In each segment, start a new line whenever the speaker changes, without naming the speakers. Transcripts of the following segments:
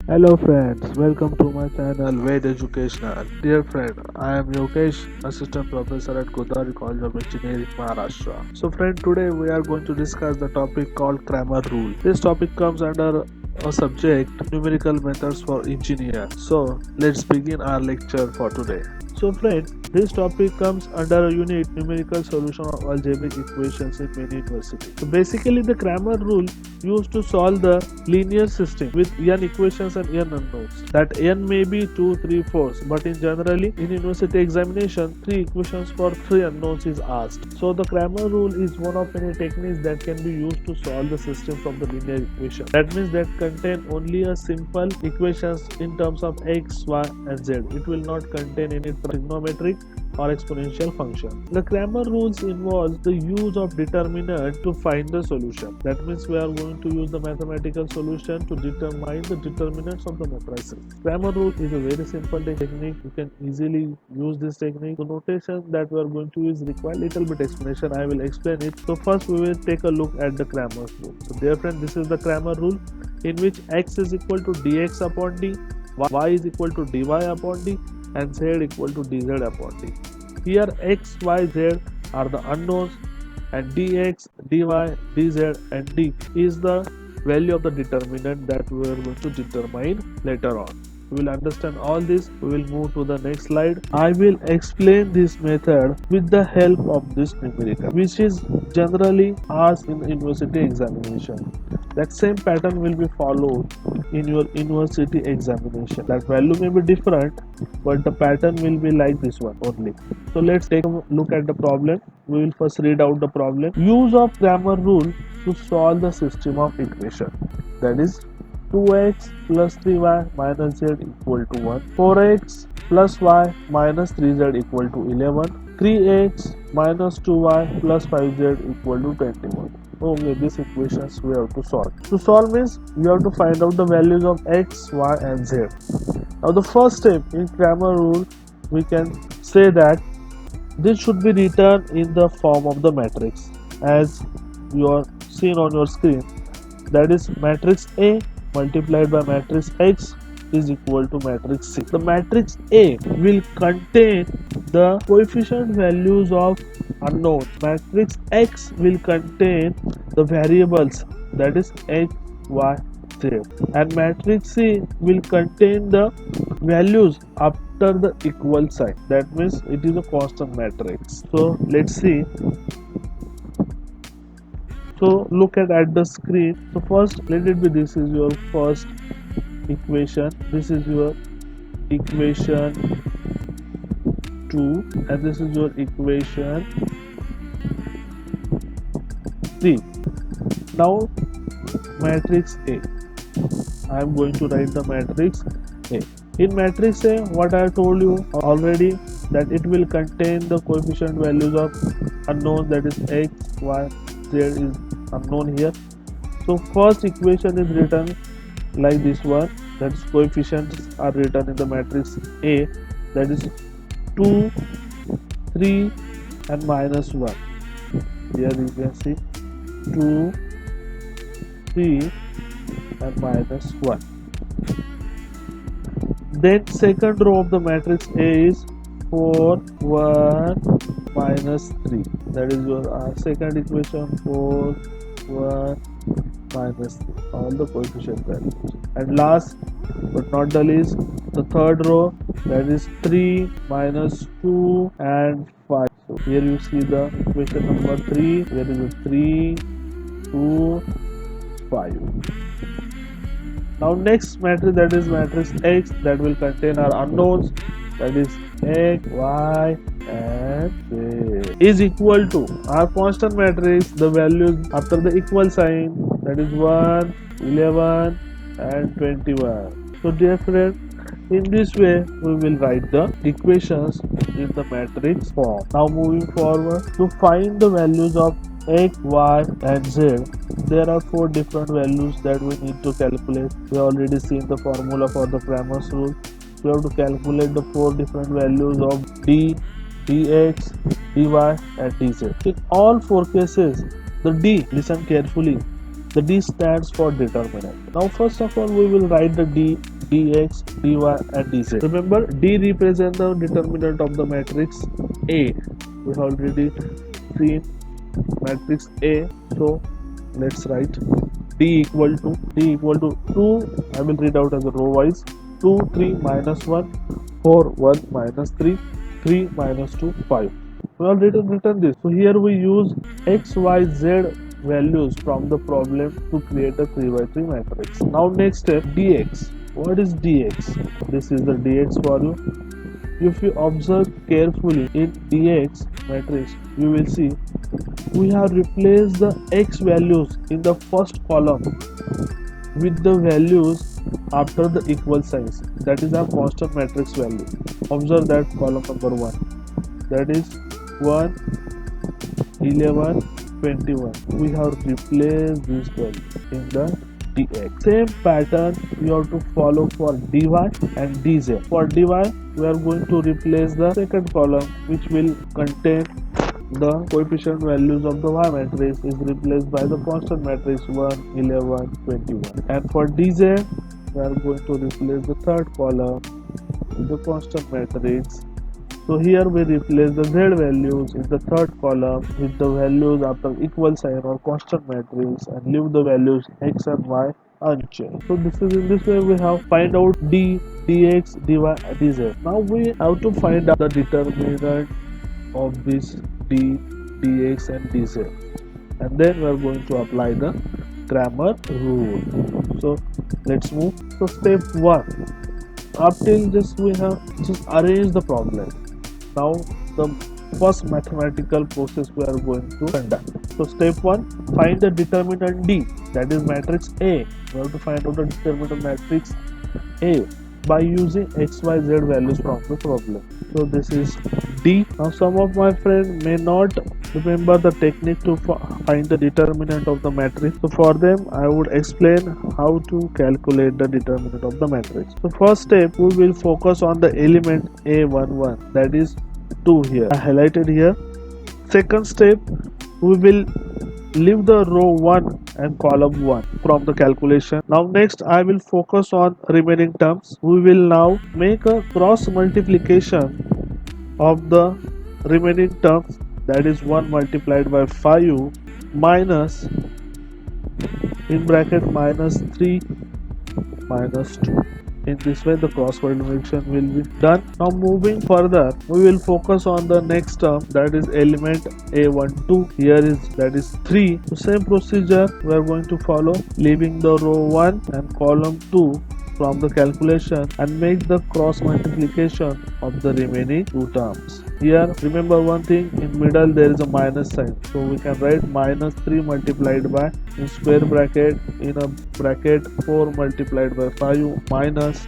Hello friends, welcome to my channel Ved Educational. Dear friend, I am Yogesh, Assistant Professor at Godari College of Engineering, Maharashtra. So friend, today we are going to discuss the topic called Kramer Rule. This topic comes under a subject numerical methods for engineer. So let's begin our lecture for today. So friend, this topic comes under a unit numerical solution of algebraic equations in many universities. So basically the Kramer rule used to solve the linear system with n equations and n unknowns. That n may be 2, 3, 4, but in generally in university examination 3 equations for 3 unknowns is asked. So the Kramer rule is one of many techniques that can be used to solve the system from the linear equation. That means that contain only a simple equations in terms of x, y and z. It will not contain any trigonometric or exponential function. The Kramer rules involves the use of determinant to find the solution. That means we are going to use the mathematical solution to determine the determinants of the matrices. Kramer rule is a very simple technique. You can easily use this technique. The notation that we are going to use require little bit explanation. I will explain it. So first we will take a look at the Kramer rule. So dear friend, this is the Kramer rule in which x is equal to dx upon d, y is equal to dy upon d and z equal to dz upon d. Here x, y, z are the unknowns and dx, dy, dz and d is the value of the determinant that we are going to determine later on. We will understand all this. We will move to the next slide. I will explain this method with the help of this numerical, which is generally asked in university examination. That same pattern will be followed in your university examination. That value may be different, but the pattern will be like this one only. So let's take a look at the problem. We will first read out the problem. Use of Kramer rule to solve the system of equation. That is 2x plus 3y minus z equal to 1, 4x plus y minus 3z equal to 11, 3x minus 2y plus 5z equal to 21. Okay, these equations we have to solve. To solve means we have to find out the values of x, y and z. Now the first step in Kramer rule, we can say that this should be written in the form of the matrix as you are seen on your screen. That is matrix A multiplied by matrix X is equal to matrix C. The matrix A will contain the coefficient values of unknown. Matrix X will contain the variables, that is x, y, z. And matrix C will contain the values after the equal sign. That means it is a constant matrix. So let's see. So look at the screen. So first let it be, this is your first equation, this is your equation 2 and this is your equation 3. Now matrix A, I am going to write the matrix A. In matrix A, what I told you already, that it will contain the coefficient values of unknown, that is x, y, z is unknown here. So first equation is written like this one, that is coefficients are written in the matrix A, that is 2, 3 and minus 1. Here you can see 2, 3 and minus 1. Then second row of the matrix A is 4, 1 minus 3. That is your second equation, 4, 1 minus 3, all the coefficient values. And last but not the least, the third row, that is 3 minus 2 and 5. So here you see the equation number 3. Here is a 3, 2, 5. Now next matrix, that is matrix X, that will contain our unknowns, that is x, y and z, is equal to our constant matrix, the values after the equal sign, that is 1, 11 and 21. So dear friend, in this way we will write the equations in the matrix form. Now moving forward, to find the values of x, y and z, there are 4 different values that we need to calculate. We already seen the formula for the Kramer's rule. We have to calculate the 4 different values of d, dx, dy and dz. In all 4 cases, the d, listen carefully, The D stands for determinant. Now first of all we will write the D, dx, dy and dz. Remember D represents the determinant of the matrix A. We have already seen matrix A, so let's write D equal to 2. I will read out as a row wise. 2 3 minus 1 4 1 minus 3 3 minus 2 5. We already written this. So here we use x y z values from the problem to create a 3 by 3 matrix. Now next step, dx. What is dx? This is the dx for you. If you observe carefully in dx matrix, you will see we have replaced the x values in the first column with the values after the equal signs. That is our constant matrix value. Observe that column number 1. That is 1, 11, 21. We have replaced this value in the dx. Same pattern we have to follow for dy and dz. For dy, we are going to replace the second column which will contain the coefficient values of the y matrix is replaced by the constant matrix 1, 11, 21. And for dz, we are going to replace the third column with the constant matrix. So here we replace the z values in the third column with the values after equal sign or constant matrix and leave the values x and y unchanged. So this is in this way we have find out d, dx, dy, dz. Now we have to find out the determinant of this d, dx and dz, and then we are going to apply the Cramer rule. So let's move. So step 1. Up till this we have just arrange the problem. Now the first mathematical process we are going to conduct. So step 1, find the determinant D, that is matrix A. We have to find out the determinant matrix A by using x, y, z values from the problem. So this is D. Now some of my friends may not remember the technique to find the determinant of the matrix. So for them I would explain how to calculate the determinant of the matrix. So first step, we will focus on the element A11, that is 2 here. I highlighted here. Second step, we will leave the row 1 and column 1 from the calculation. Now next I will focus on remaining terms. We will now make a cross multiplication of the remaining terms, that is 1 multiplied by 5 minus in bracket minus 3 minus 2. In this way the cross multiplication will be done. Now moving further, we will focus on the next term, that is element A12. Here is that is 3. So same procedure we are going to follow, leaving the row 1 and column 2 from the calculation and make the cross multiplication of the remaining 2 terms. Here remember one thing, in middle there is a minus sign, so we can write minus 3 multiplied by in square bracket in a bracket 4 multiplied by 5 minus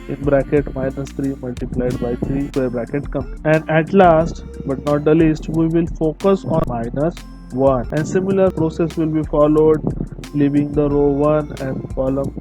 in bracket minus 3 multiplied by 3 square bracket come. And at last but not the least, we will focus on minus 1, and similar process will be followed, leaving the row 1 and column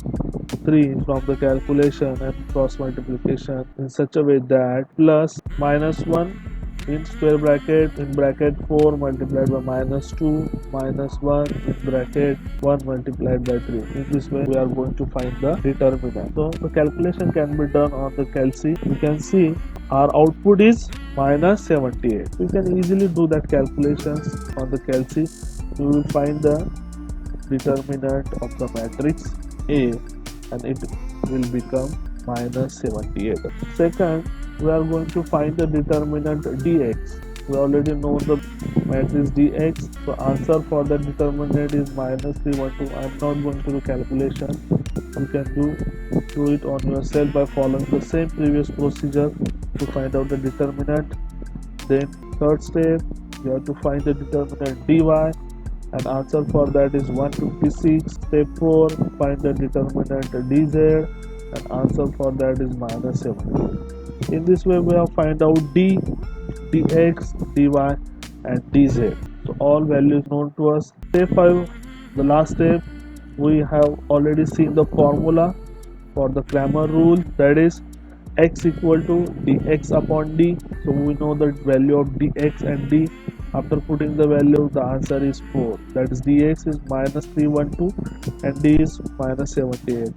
3 from the calculation and cross multiplication in such a way that plus minus 1 in square bracket in bracket 4 multiplied by minus 2 minus 1 in bracket 1 multiplied by 3. In this way we are going to find the determinant. So the calculation can be done on the calc. You can see our output is minus 78. You can easily do that calculations on the calc. You will find the determinant of the matrix A and it will become minus 78. Second, we are going to find the determinant dx. We already know the matrix dx, so answer for the determinant is minus 312. I am not going to do calculation. You can do it on yourself by following the same previous procedure to find out the determinant. Then third step, you have to find the determinant dy, and answer for that is 156. Step 4, find the determinant dz, and answer for that is minus 70. In this way we have find out d, dx, dy and dz. So all values known to us. Step 5, the last step, we have already seen the formula for the Cramer rule, that is x equal to dx upon d. So we know the value of dx and d After putting the value, the answer is 4. That is dx is minus 312 and d is minus 78.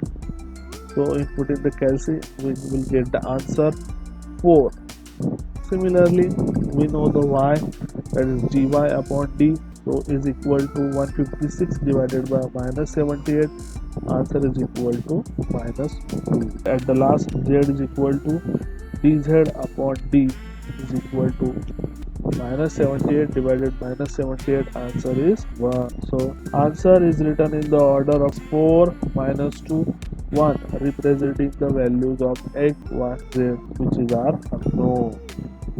So in putting the calci, we will get the answer 4. Similarly, we know the y, that is dy upon d, so is equal to 156 divided by minus 78. Answer is equal to minus 2. At the last, z is equal to dz upon d is equal to minus 78 divided minus 78. Answer is 1. So answer is written in the order of 4 minus 2 1, representing the values of x, y, z, which is our unknown.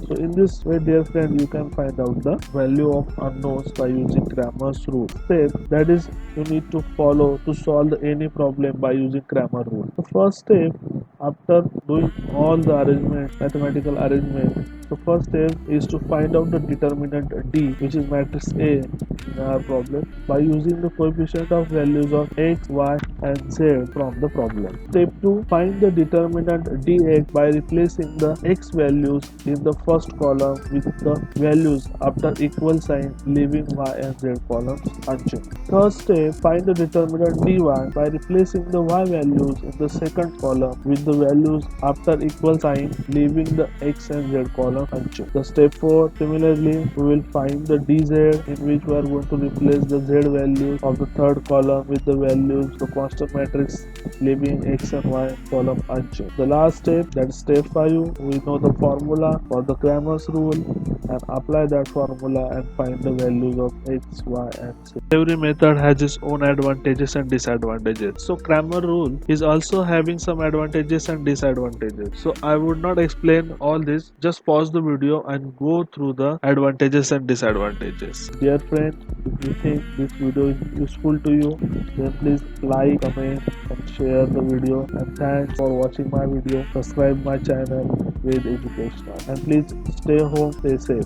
So in this way, dear friend, you can find out the value of unknowns by using Cramer's rule. Step, that is, you need to follow to solve any problem by using Cramer rule. The first step, after doing all the arrangement, mathematical arrangement, the first step is to find out the determinant D, which is matrix A in our problem, by using the coefficient of values of x, y, and z from the problem. Step 2, find the determinant dx by replacing the x values in the first column with the values after equal sign, leaving y and z columns unchanged. Third step, find the determinant dy by replacing the y values in the second column with the values after equal sign, leaving the x and z column unchanged. The step 4, similarly, we will find the dz, in which we are going to replace the z values of the third column with the values the constant matrix, leaving x and y column unchanged. The last step, that is step 5, we know the formula for the Cramer's rule and apply that formula and find the values of x, y, and z. Every method has its own advantages and disadvantages. So Cramer rule is also having some advantages and disadvantages. So I would not explain all this. Just pause the video and go through the advantages and disadvantages. Dear friends, if you think this video is useful to you, then please like, comment, and share the video. And thanks for watching my video. Subscribe my channel with educational. And please stay home, stay safe.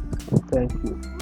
Thank you.